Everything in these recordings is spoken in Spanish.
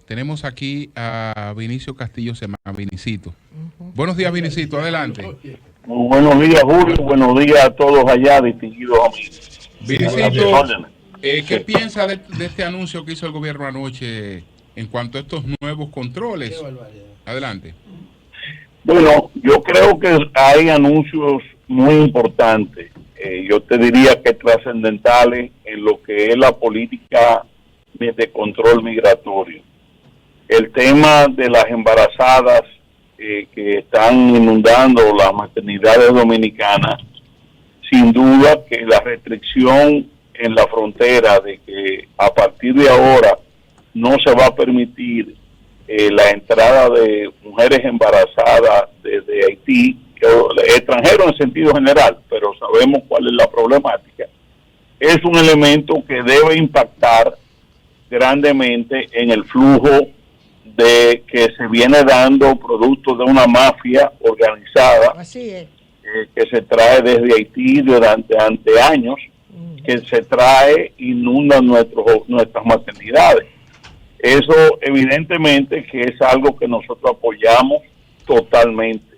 Tenemos aquí a Vinicio Castillo Semana, Vinicito. Buenos días, Vinicito, adelante. Muy buenos días, Julio. Buenos días a todos allá, distinguidos amigos. Vinicito, ¿qué piensa de este anuncio que hizo el gobierno anoche en cuanto a estos nuevos controles? Adelante. Bueno, yo creo que hay anuncios muy importantes. Yo te diría que trascendentales en lo que es la política de control migratorio. El tema de las embarazadas que están inundando las maternidades dominicanas, sin duda que la restricción en la frontera de que a partir de ahora no se va a permitir la entrada de mujeres embarazadas desde Haití, extranjeros en sentido general, pero sabemos cuál es la problemática, es un elemento que debe impactar grandemente en el flujo de que se viene dando producto de una mafia organizada. Así es. Que se trae desde Haití durante años, que se trae, inunda nuestras maternidades. Eso evidentemente que es algo que nosotros apoyamos totalmente.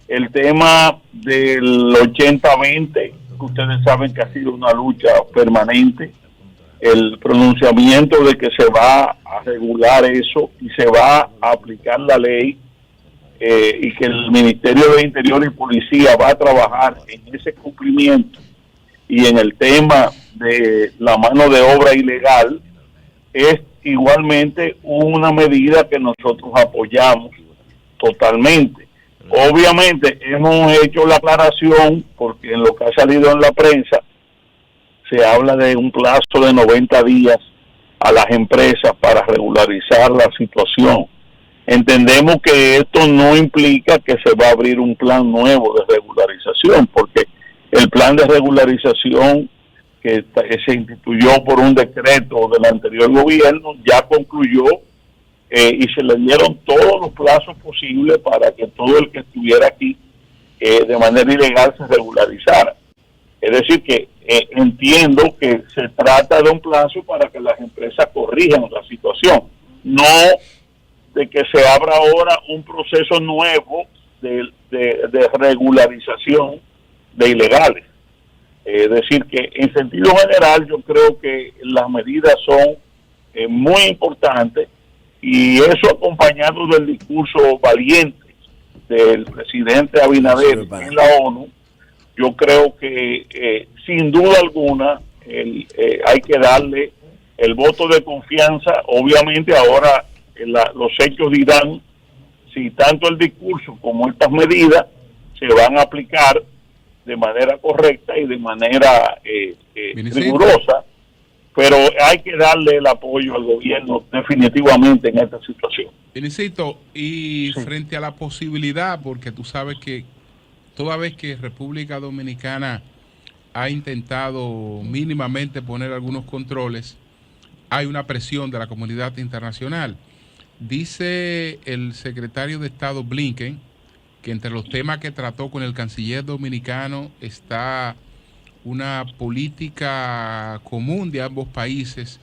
El tema del 80-20, ustedes saben que ha sido una lucha permanente, el pronunciamiento de que se va a regular eso y se va a aplicar la ley y que el Ministerio de Interior y Policía va a trabajar en ese cumplimiento y en el tema de la mano de obra ilegal, es igualmente una medida que nosotros apoyamos totalmente. Obviamente hemos hecho la aclaración porque en lo que ha salido en la prensa se habla de un plazo de 90 días a las empresas para regularizar la situación. Entendemos que esto no implica que se va a abrir un plan nuevo de regularización, porque el plan de regularización que se instituyó por un decreto del anterior gobierno ya concluyó y se le dieron todos los plazos posibles para que todo el que estuviera aquí de manera ilegal se regularizara. Es decir que entiendo que se trata de un plazo para que las empresas corrijan la situación, no de que se abra ahora un proceso nuevo de regularización de ilegales. Es decir que en sentido general yo creo que las medidas son muy importantes y eso acompañado del discurso valiente del presidente Abinader en la ONU. Yo creo que sin duda alguna hay que darle el voto de confianza. Obviamente ahora los hechos dirán si tanto el discurso como estas medidas se van a aplicar de manera correcta y de manera rigurosa, pero hay que darle el apoyo al gobierno definitivamente en esta situación. Felicito, y sí, frente a la posibilidad, porque tú sabes que toda vez que República Dominicana ha intentado mínimamente poner algunos controles, hay una presión de la comunidad internacional. Dice el secretario de Estado Blinken que entre los temas que trató con el canciller dominicano está una política común de ambos países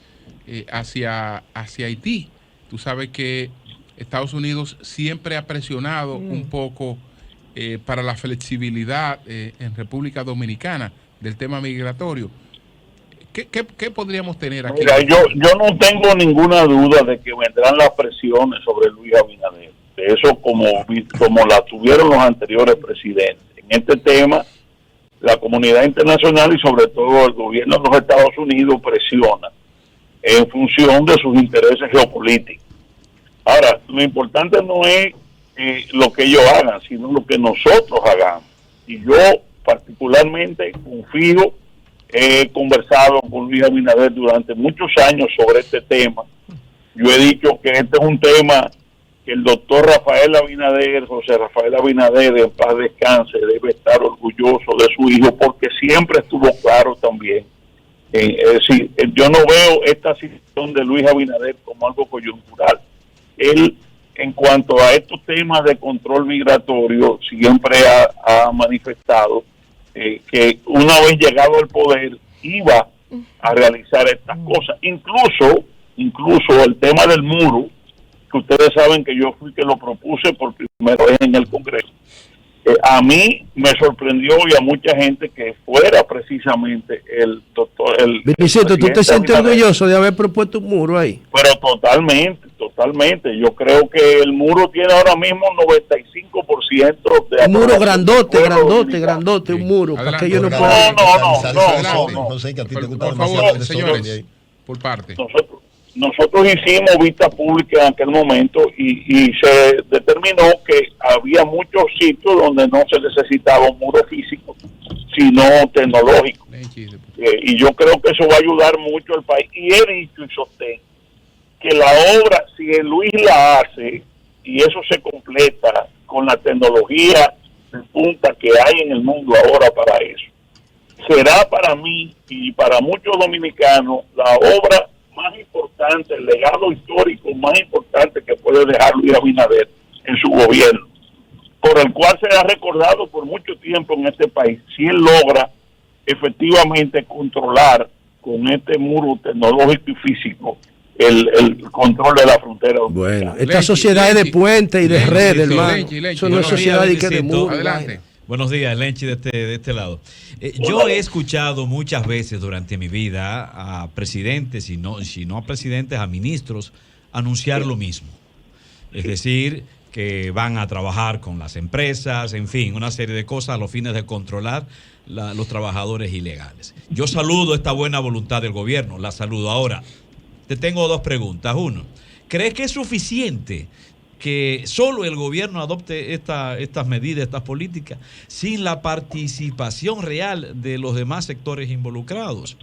hacia Haití. Tú sabes que Estados Unidos siempre ha presionado un poco para la flexibilidad en República Dominicana del tema migratorio. ¿Qué podríamos tener aquí? Mira, yo no tengo ninguna duda de que vendrán las presiones sobre Luis Abinader. De eso como la tuvieron los anteriores presidentes. En este tema, la comunidad internacional y sobre todo el gobierno de los Estados Unidos presiona en función de sus intereses geopolíticos. Ahora, lo importante no es lo que ellos hagan, sino lo que nosotros hagamos. Y yo particularmente confío, he conversado con Luis Abinader durante muchos años sobre este tema. Yo he dicho que este es un tema que el doctor Rafael Abinader, José Rafael Abinader, en paz descanse, debe estar orgulloso de su hijo, porque siempre estuvo claro también. Es decir, yo no veo esta situación de Luis Abinader como algo coyuntural. Él, en cuanto a estos temas de control migratorio, siempre ha manifestado que una vez llegado al poder iba a realizar estas cosas. Incluso el tema del muro, que ustedes saben que yo fui que lo propuse por primera vez en el Congreso. A mí me sorprendió y a mucha gente que fuera precisamente el doctor. Vicente, ¿tú te sientes orgulloso de haber propuesto un muro ahí? Pero totalmente. Yo creo que el muro tiene ahora mismo 95% de... Un muro grandote, un muro, para que ellos no puedan... No. José, que a ti te gusta por demasiado favor, el señores, desorden. por parte. Nosotros hicimos vista pública en aquel momento y se determinó que había muchos sitios donde no se necesitaba un muro físico, sino tecnológico. Y yo creo que eso va a ayudar mucho al país. Y he dicho y sostengo que la obra, si el Luis la hace y eso se completa con la tecnología de punta que hay en el mundo ahora para eso, será para mí y para muchos dominicanos la obra más importante, el legado histórico más importante que puede dejar Luis Abinader en su gobierno, por el cual será recordado por mucho tiempo en este país, si él logra efectivamente controlar con este muro tecnológico y físico el control de la frontera dominicana. Bueno, esta sociedad es de puente y de red, hermano. Eso no es sociedad y que de muro. Adelante. Buenos días, Lenchi, de este lado. Yo he escuchado muchas veces durante mi vida a presidentes, si no a presidentes, a ministros, anunciar lo mismo. Es decir, que van a trabajar con las empresas, en fin, una serie de cosas a los fines de controlar los trabajadores ilegales. Yo saludo esta buena voluntad del gobierno, la saludo. Ahora, te tengo dos preguntas. Uno, ¿crees que es suficiente que solo el gobierno adopte estas medidas, estas políticas, sin la participación real de los demás sectores involucrados,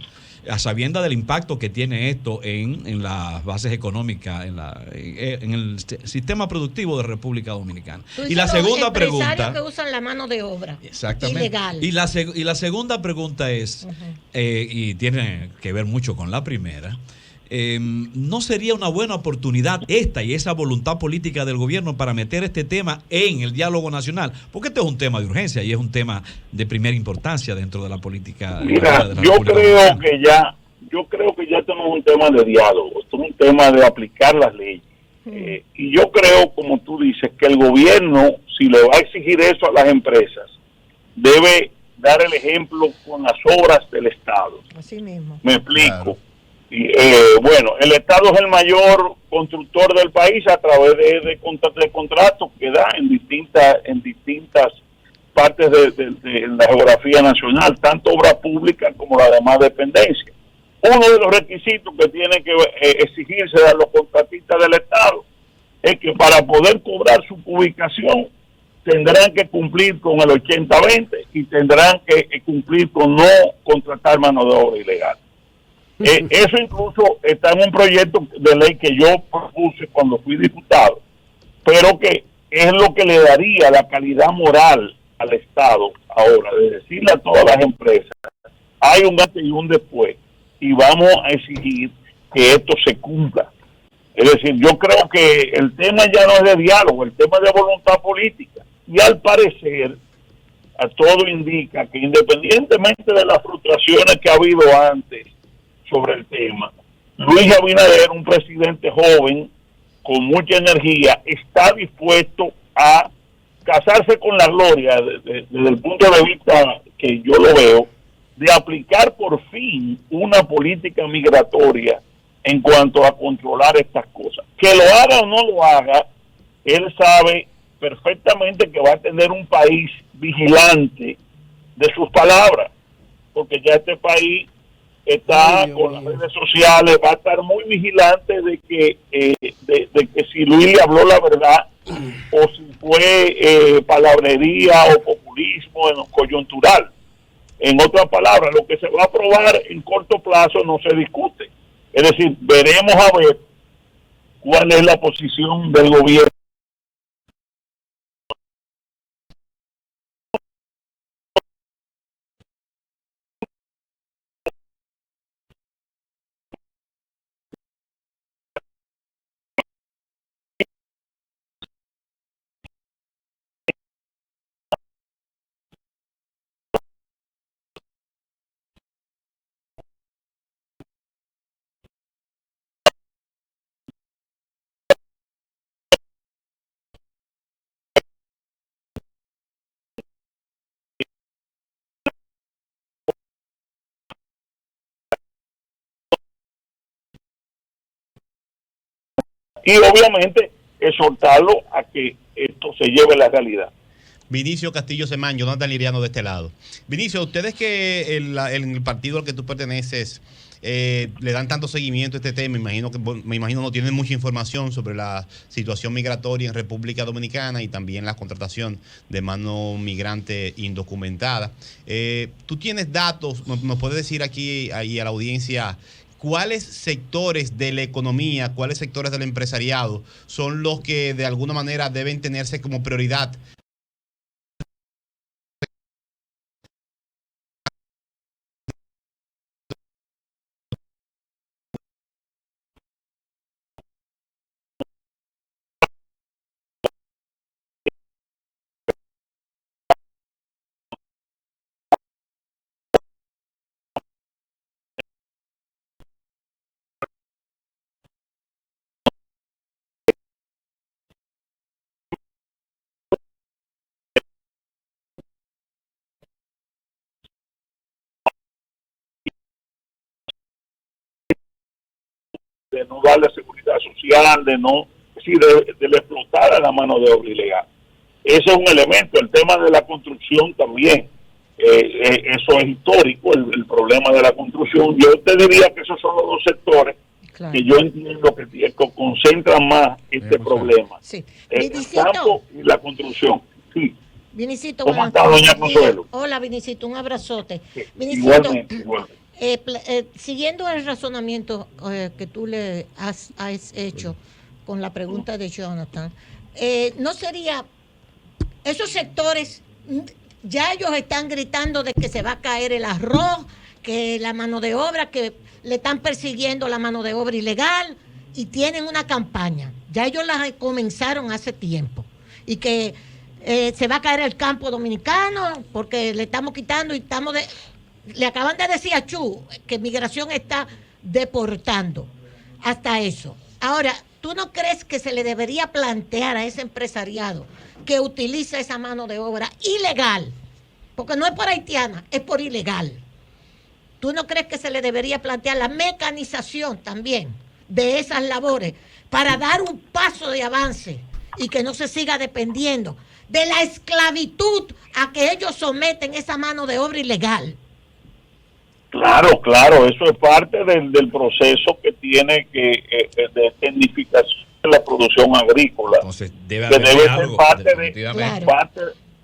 a sabiendas del impacto que tiene esto en las bases económicas, en el sistema productivo de República Dominicana? Y la segunda pregunta, que usan la mano de obra exactamente, ilegal. Y la segunda pregunta es, y tiene que ver mucho con la primera, ¿no sería una buena oportunidad esta y esa voluntad política del gobierno para meter este tema en el diálogo nacional? Porque este es un tema de urgencia y es un tema de primera importancia dentro de la política. Mira, de la yo creo que ya tenemos un tema de diálogo, esto es un tema de aplicar las leyes. Y yo creo, como tú dices, que el gobierno, si le va a exigir eso a las empresas, debe dar el ejemplo con las obras del Estado. Así mismo. Me explico. Claro. Y, bueno, el Estado es el mayor constructor del país a través de contratos que da en distintas partes de la geografía nacional, tanto obra pública como la demás dependencia. Uno de los requisitos que tiene que exigirse a los contratistas del Estado es que para poder cobrar su ubicación tendrán que cumplir con el 80-20 y tendrán que cumplir con no contratar mano de obra ilegal. Eso incluso está en un proyecto de ley que yo propuse cuando fui diputado, pero que es lo que le daría la calidad moral al Estado ahora, de decirle a todas las empresas, hay un antes y un después, y vamos a exigir que esto se cumpla. Es decir, yo creo que el tema ya no es de diálogo, el tema es de voluntad política, y al parecer, a todo indica que independientemente de las frustraciones que ha habido antes sobre el tema, Luis Abinader, un presidente joven con mucha energía, está dispuesto a casarse con la gloria desde el punto de vista que yo lo veo, de aplicar por fin una política migratoria en cuanto a controlar estas cosas. Que lo haga o no lo haga, él sabe perfectamente que va a tener un país vigilante de sus palabras, porque ya este país está con las redes sociales, va a estar muy vigilante de que si Luis le habló la verdad o si fue palabrería o populismo coyuntural. En otras palabras, lo que se va a aprobar en corto plazo no se discute. Es decir, veremos a ver cuál es la posición del gobierno y obviamente exhortarlo a que esto se lleve a la realidad. Vinicio Castillo Semán, Jonathan Liriano de este lado. Vinicio, ustedes que en el partido al que tú perteneces le dan tanto seguimiento a este tema, me imagino no tienen mucha información sobre la situación migratoria en República Dominicana y también la contratación de mano migrante indocumentada. ¿Tú tienes datos? ¿Nos puedes decir aquí a la audiencia cuáles sectores de la economía, cuáles sectores del empresariado son los que de alguna manera deben tenerse como prioridad? De no darle seguridad social, de explotar a la mano de obra ilegal. Ese es un elemento. El tema de la construcción también, eso es histórico, el problema de la construcción. Yo te diría que esos son los dos sectores que yo entiendo que concentran más este problema. Sí. El campo y la construcción. Sí. Vinicito, ¿Cómo está, doña Consuelo? Hola, Vinicito, un abrazote. Sí, Vinicito, igualmente. Siguiendo el razonamiento que tú le has hecho con la pregunta de Jonathan, ¿no sería esos sectores, ya ellos están gritando de que se va a caer el arroz, que la mano de obra, que le están persiguiendo la mano de obra ilegal y tienen una campaña? Ya ellos la comenzaron hace tiempo y que se va a caer el campo dominicano porque le estamos quitando y le acaban de decir a Chu que migración está deportando hasta eso. Ahora, ¿tú no crees que se le debería plantear a ese empresariado que utiliza esa mano de obra ilegal? Porque no es por haitiana, es por ilegal. ¿Tú no crees que se le debería plantear la mecanización también de esas labores para dar un paso de avance y que no se siga dependiendo de la esclavitud a que ellos someten esa mano de obra ilegal? Claro, eso es parte del proceso que tiene de tecnificación de la producción agrícola. Entonces debe ser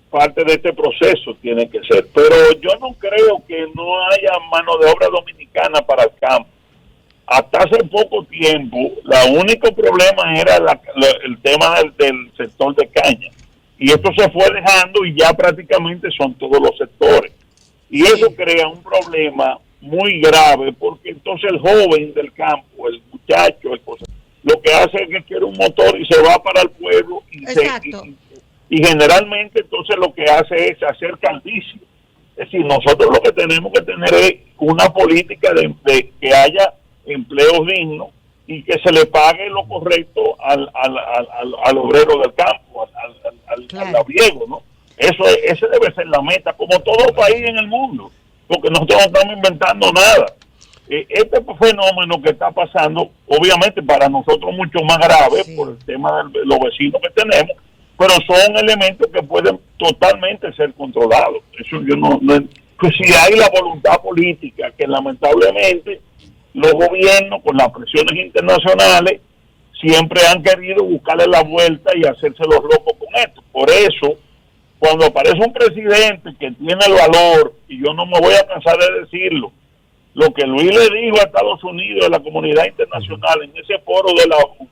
parte de este proceso, tiene que ser. Pero yo no creo que no haya mano de obra dominicana para el campo. Hasta hace poco tiempo, el único problema era el tema del sector de caña. Y esto se fue dejando y ya prácticamente son todos los sectores. Y eso crea un problema muy grave, porque entonces el joven del campo, el muchacho, lo que hace es que quiere un motor y se va para el pueblo y generalmente entonces lo que hace es hacer calvicie. Es decir, nosotros lo que tenemos que tener es una política de que haya empleos dignos y que se le pague lo correcto al obrero del campo, al labriego, ¿no? Esa debe ser la meta, como todo país en el mundo, porque nosotros no estamos inventando nada. Este fenómeno que está pasando, obviamente para nosotros mucho más grave por el tema de los vecinos que tenemos, pero son elementos que pueden totalmente ser controlados. Eso yo no pues si hay la voluntad política, que lamentablemente los gobiernos con las presiones internacionales siempre han querido buscarle la vuelta y hacerse los locos con esto. Por eso, cuando aparece un presidente que tiene el valor, y yo no me voy a cansar de decirlo, lo que Luis le dijo a Estados Unidos, a la comunidad internacional, en ese foro de la ONU,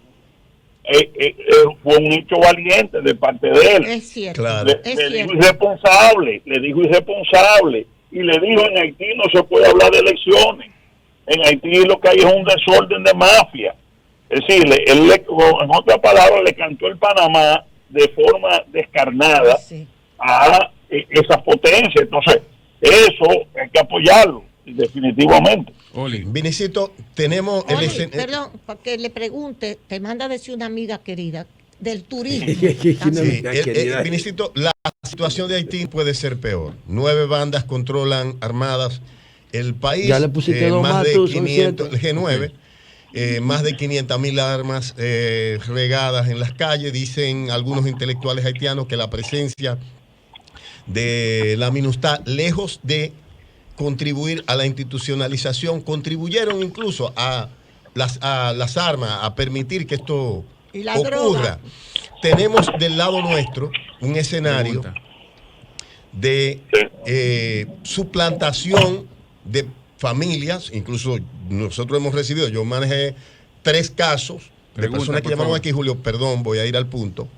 fue un hecho valiente de parte de él. Es cierto. Claro. Le dijo irresponsable, y le dijo: en Haití no se puede hablar de elecciones. En Haití lo que hay es un desorden de mafia. Es decir, en otras palabras, le cantó el Panamá de forma descarnada a esas potencias. Entonces, eso hay que apoyarlo, definitivamente. Vinicito, tenemos... Perdón, para que le pregunte, te manda a decir una amiga querida del turismo. Vinicito, la situación de Haití puede ser peor. 9 bandas controlan armadas el país, ya le pusiste más de 500, el G9. más de 500.000 armas regadas en las calles. Dicen algunos intelectuales haitianos que la presencia de la MINUSTAH, lejos de contribuir a la institucionalización, contribuyeron incluso a las armas, a permitir que esto ocurra. Droga. Tenemos del lado nuestro un escenario de suplantación de familias. Incluso nosotros hemos recibido, yo manejé 3 casos de personas que llamaron aquí, Julio, perdón, voy a ir al punto,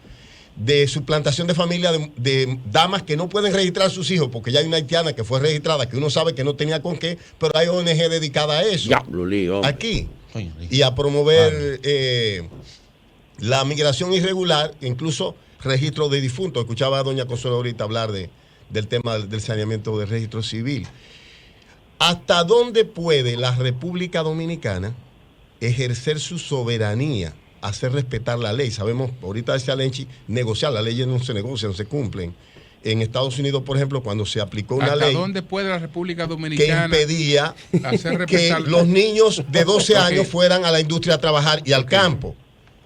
de suplantación de familia de damas que no pueden registrar a sus hijos, porque ya hay una haitiana que fue registrada, que uno sabe que no tenía con qué, pero hay ONG dedicada a eso. Aquí. Y a promover la migración irregular, incluso registro de difuntos. Escuchaba a doña Consuelo ahorita hablar del tema del saneamiento del registro civil. ¿Hasta dónde puede la República Dominicana ejercer su soberanía, hacer respetar la ley? Sabemos, ahorita decía Lenchi, negociar, las leyes no se negocian, no se cumplen. En Estados Unidos, por ejemplo, cuando se aplicó una ley... ¿Hasta dónde puede la República Dominicana que impedía que los niños de 12 años fueran a la industria a trabajar y al campo?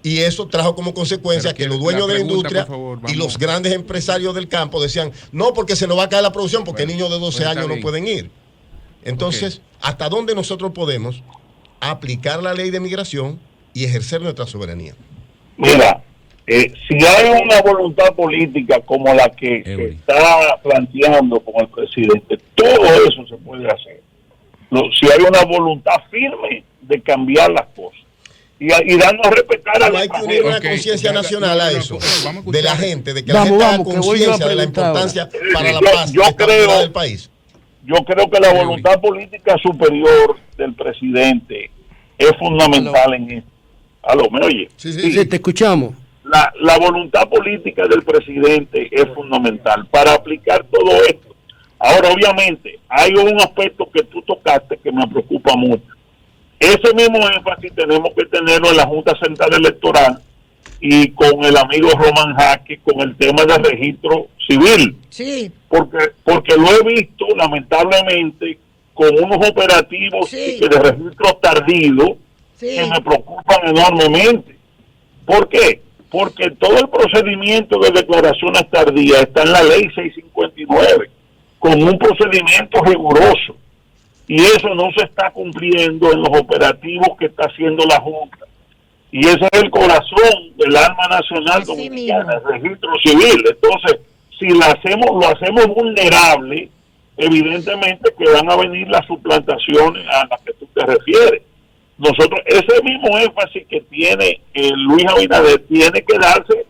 Y eso trajo como consecuencia que los dueños de la industria y los grandes empresarios del campo decían, no, porque se nos va a caer la producción, porque niños de 12 años no pueden ir. Entonces, ¿hasta dónde nosotros podemos aplicar la ley de migración y ejercer nuestra soberanía? Mira, si hay una voluntad política como la que está planteando con el presidente, todo eso se puede hacer. Si hay una voluntad firme de cambiar las cosas y darnos a respetar a la gente. Hay que unir una conciencia nacional a eso, de la gente, de que la gente haga conciencia de la importancia para la paz y la estabilidad del país. Yo creo que la voluntad política superior del presidente es fundamental en esto. ¿Aló, me oye? Sí, te escuchamos. La voluntad política del presidente es fundamental para aplicar todo esto. Ahora, obviamente, hay un aspecto que tú tocaste que me preocupa mucho. Ese mismo énfasis tenemos que tenerlo en la Junta Central Electoral y con el amigo Román Jaque con el tema del registro civil. Sí. Porque lo he visto, lamentablemente, con unos operativos de registro tardío que me preocupan enormemente. ¿Por qué? Porque todo el procedimiento de declaraciones tardías está en la ley 659, con un procedimiento riguroso. Y eso no se está cumpliendo en los operativos que está haciendo la Junta. Y ese es el corazón del alma nacional dominicana, el registro civil. Entonces, si lo hacemos vulnerable, evidentemente que van a venir las suplantaciones a las que tú te refieres. Nosotros, ese mismo énfasis que tiene Luis Abinader tiene que darse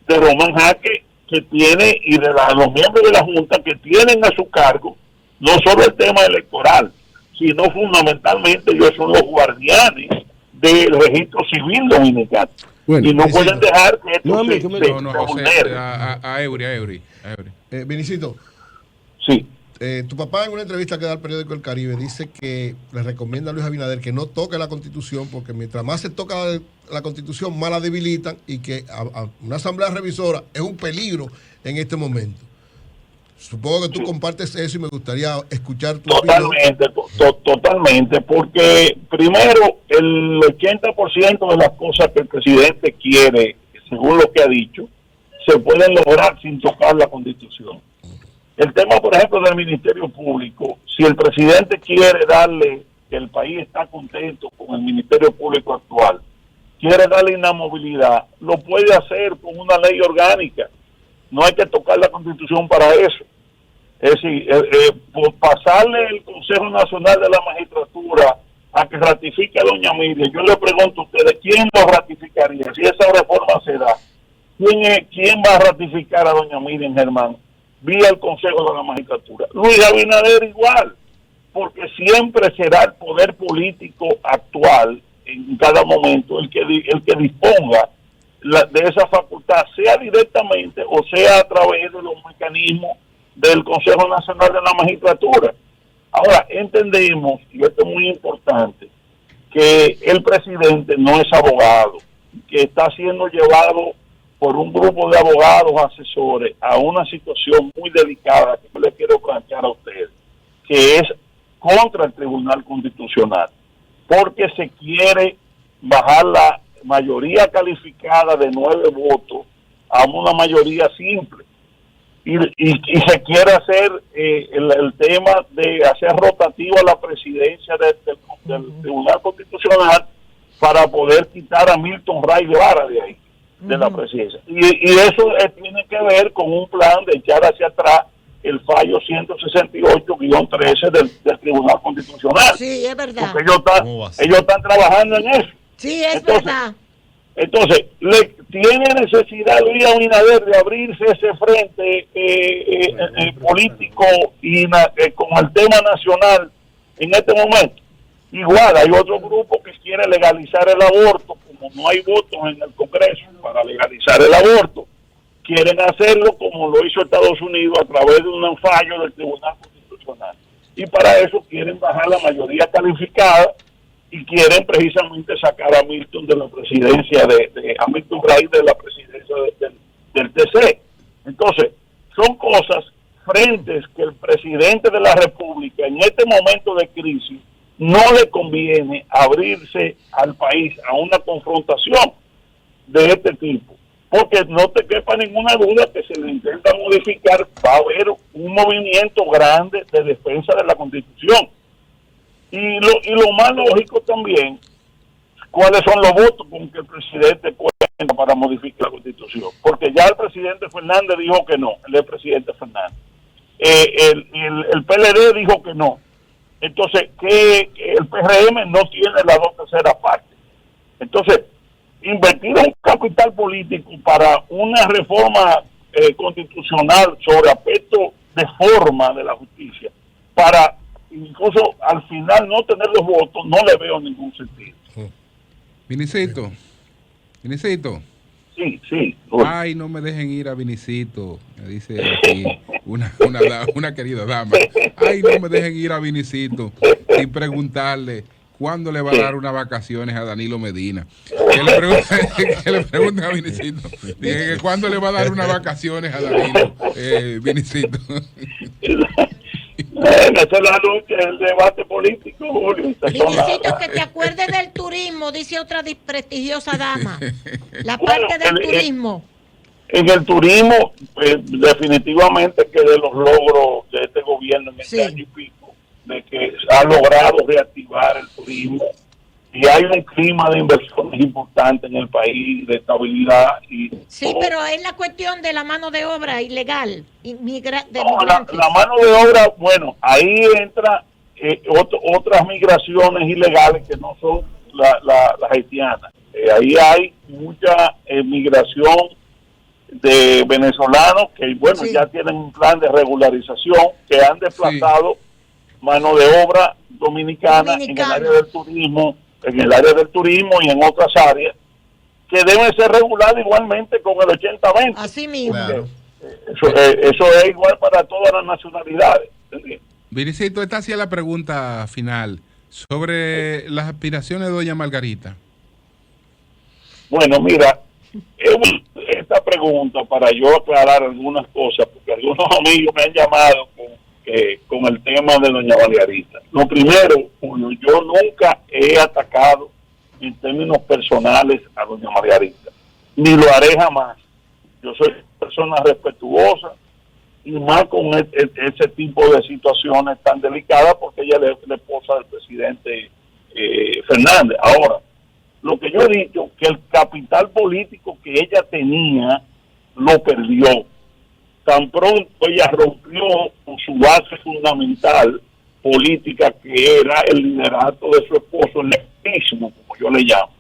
de Román Jaque, que tiene, y de los miembros de la Junta que tienen a su cargo no solo el tema electoral, sino fundamentalmente ellos son los guardianes del registro civil dominicano. Bueno, y no pueden dejar que esto se vulnere. A Eury. Vinicito. Sí. Tu papá en una entrevista que da al periódico El Caribe dice que le recomienda a Luis Abinader que no toque la Constitución, porque mientras más se toca la Constitución, más la debilitan, y que una asamblea revisora es un peligro en este momento. Supongo que tú compartes eso y me gustaría escuchar tu opinión. Totalmente, porque primero el 80% de las cosas que el presidente quiere, según lo que ha dicho, se pueden lograr sin tocar la Constitución. El tema, por ejemplo, del Ministerio Público, si el presidente quiere darle, que el país está contento con el Ministerio Público actual, quiere darle inamovilidad, lo puede hacer con una ley orgánica. No hay que tocar la Constitución para eso. Es decir, por pasarle el Consejo Nacional de la Magistratura a que ratifique a doña Miriam, yo le pregunto a ustedes, ¿quién lo ratificaría? Si esa reforma se da, ¿quién va a ratificar a doña Miriam Germán vía el Consejo de la Magistratura? Luis Abinader igual, porque siempre será el poder político actual en cada momento el que disponga de esa facultad, sea directamente o sea a través de los mecanismos del Consejo Nacional de la Magistratura. Ahora, entendemos, y esto es muy importante, que el presidente no es abogado, que está siendo llevado por un grupo de abogados asesores a una situación muy delicada que yo les quiero plantear a ustedes, que es contra el Tribunal Constitucional, porque se quiere bajar la mayoría calificada de 9 votos a una mayoría simple. Y se quiere hacer el tema de hacer rotativa la presidencia del Tribunal Constitucional para poder quitar a Milton Ray Guevara de ahí, de la presidencia. Y eso tiene que ver con un plan de echar hacia atrás el fallo 168-13 del Tribunal Constitucional. Sí, es verdad. Porque ellos están trabajando en eso. Sí, es verdad. Entonces, tiene necesidad Luis Abinader de abrirse ese frente político y con el tema nacional en este momento. Igual hay otro grupo que quiere legalizar el aborto, como no hay votos en el Congreso para legalizar el aborto, quieren hacerlo como lo hizo Estados Unidos a través de un fallo del Tribunal Constitucional. Y para eso quieren bajar la mayoría calificada y quieren precisamente sacar a Milton de la presidencia a Milton Ray de la presidencia del TC. Entonces, son cosas, frentes que el presidente de la República en este momento de crisis no le conviene abrirse al país a una confrontación de este tipo, porque no te quepa ninguna duda que se le intenta modificar, va a haber un movimiento grande de defensa de la Constitución. Y lo más lógico también, cuáles son los votos con que el presidente cuenta para modificar la Constitución. Porque ya el presidente Fernández dijo que no, el presidente Fernández. El PLD dijo que no. Entonces, que el PRM no tiene las 2/3 partes. Entonces, invertir un capital político para una reforma constitucional sobre aspectos de forma de la justicia, para incluso al final no tener los votos, no le veo ningún sentido. Vinicito. Sí. Ay, no me dejen ir a Vinicito, me dice aquí una querida dama. Ay, no me dejen ir a Vinicito sin preguntarle cuándo le va a dar unas vacaciones a Danilo Medina. Que le pregunten a Vinicito. Dije que cuándo le va a dar unas vacaciones a Danilo, Vinicito. Esa es la lucha, el debate político, Julio. Vinicito, que te acuerdes del turismo, dice otra prestigiosa dama. La parte del turismo. En el turismo, definitivamente que de los logros de este gobierno en este año y pico, de que ha logrado reactivar el turismo y hay un clima de inversiones importante en el país, de estabilidad. Sí, pero es la cuestión de la mano de obra ilegal. La mano de obra, bueno, ahí entra otras migraciones ilegales que no son las haitianas. Ahí hay mucha migración de venezolanos que, bueno, ya tienen un plan de regularización, que han desplazado mano de obra dominicana en el área del turismo, y en otras áreas, que deben ser reguladas igualmente con el 80-20. Así mismo. Claro. Eso es igual para todas las nacionalidades. Vinicito, esta hacía la pregunta final sobre las aspiraciones de doña Margarita. Bueno, mira, esta pregunta para yo aclarar algunas cosas, porque algunos amigos me han llamado con el tema de doña Margarita. Lo primero, Julio, yo nunca he atacado en términos personales a doña Margarita, ni lo haré jamás. Yo soy persona respetuosa y más con ese tipo de situaciones tan delicadas, porque ella es la esposa del presidente Fernández. Ahora, lo que yo he dicho, que el capital político que ella tenía lo perdió. Tan pronto ella rompió con su base fundamental política, que era el liderato de su esposo, el nepotismo, como yo le llamo.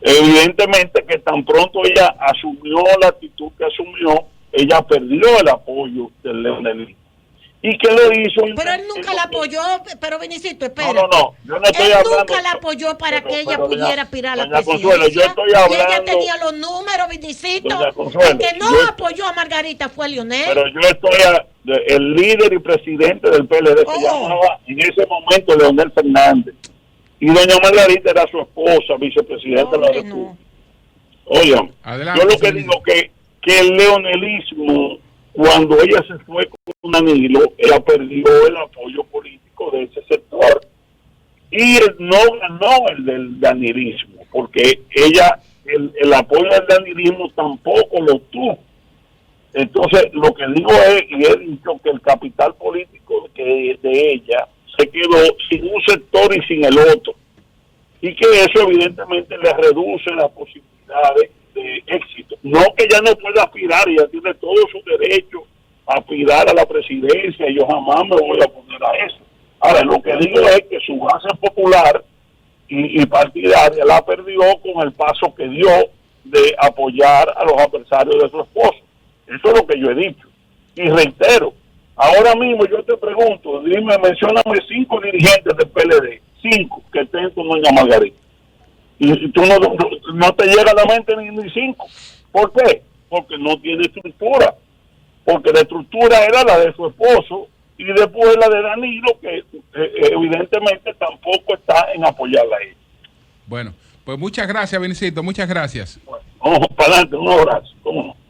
Evidentemente que tan pronto ella asumió la actitud que asumió, ella perdió el apoyo del leonelismo. ¿Y qué lo hizo? Pero él nunca la apoyó, pero Vinicito, espera. No, yo no estoy él hablando. Nunca la apoyó para que ella pudiera aspirar a la presidencia. Consuelo, yo estoy hablando, y ella tenía los números, Vinicito. El que no apoyó a Margarita fue Leonel. Pero yo el líder y presidente del PLD se llamaba en ese momento Leonel Fernández. Y doña Margarita era su esposa, vicepresidenta de la República. Oigan, yo lo que digo que el leonelismo, cuando ella se fue con Danilo, ella perdió el apoyo político de ese sector y no ganó el del danilismo. porque ella, el apoyo del danilismo tampoco lo tuvo. Entonces, lo que digo es, y he dicho, que el capital político de ella se quedó sin un sector y sin el otro. Y que eso evidentemente le reduce las posibilidades de éxito. No que ella no pueda aspirar, ella tiene todo su derecho a aspirar a la presidencia, y yo jamás me voy a poner a eso. Ahora, lo que digo es que su base popular y partidaria la perdió con el paso que dio de apoyar a los adversarios de su esposo. Eso es lo que yo he dicho. Y reitero, ahora mismo yo te pregunto, dime, mencióname 5 dirigentes del PLD, 5 que estén con doña Margarita. Y tú no te llega a la mente ni 5. ¿Por qué? Porque no tiene estructura. Porque la estructura era la de su esposo y después la de Danilo, que evidentemente tampoco está en apoyarla a ella. Bueno, pues muchas gracias, Benicito, muchas gracias. Bueno, vamos para adelante, un abrazo. ¿Cómo no?